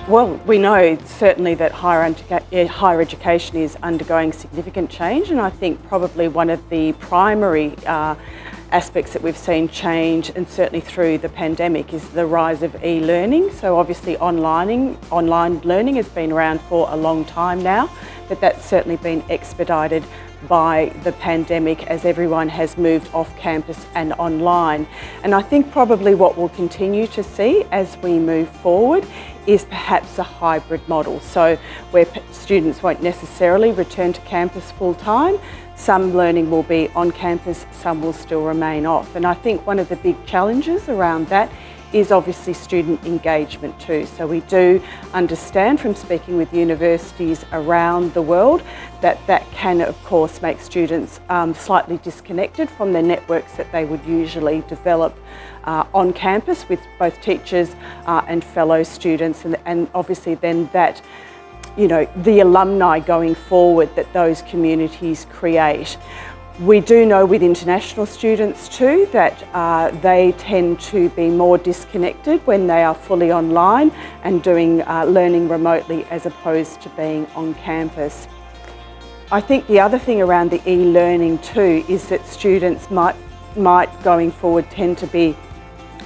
Well, we know certainly that higher education is undergoing significant change, and I think probably one of the primary aspects that we've seen change, and certainly through the pandemic, is the rise of e-learning. So obviously online learning has been around for a long time now, but that's certainly been expedited by the pandemic as everyone has moved off campus and online. And I think probably what we'll continue to see as we move forward is perhaps a hybrid model. So where students won't necessarily return to campus full time, some learning will be on campus, some will still remain off. And I think one of the big challenges around that is obviously student engagement too. So we do understand from speaking with universities around the world that that can of course make students slightly disconnected from the networks that they would usually develop on campus with both teachers and fellow students, and obviously then that, you know, the alumni going forward that those communities create. We do know with international students too that they tend to be more disconnected when they are fully online and doing learning remotely as opposed to being on campus. I think the other thing around the e-learning too is that students might going forward tend to be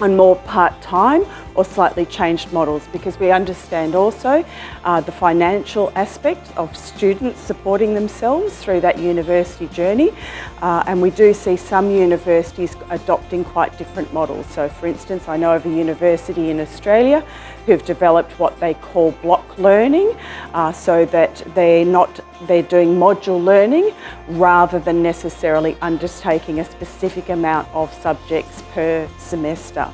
on more part-time or slightly changed models, because we understand also the financial aspect of students supporting themselves through that university journey, and we do see some universities adopting quite different models. So for instance, I know of a university in Australia who've developed what they call block learning, so that they're doing module learning rather than necessarily undertaking a specific amount of subjects per semester.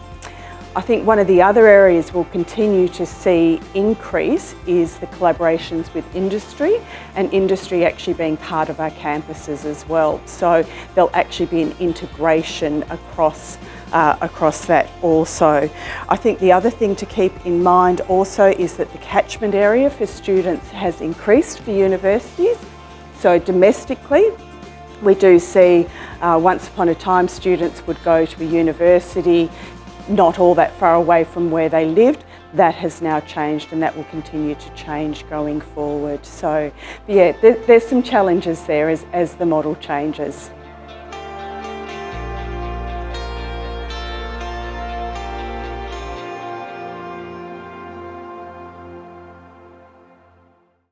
I think one of the other areas we'll continue to see increase is the collaborations with industry, and industry actually being part of our campuses as well. So there'll actually be an integration across that also. I think the other thing to keep in mind also is that the catchment area for students has increased for universities. So domestically, we do see once upon a time students would go to a university not all that far away from where they lived. That has now changed, and that will continue to change going forward. So yeah, there's some challenges there as the model changes.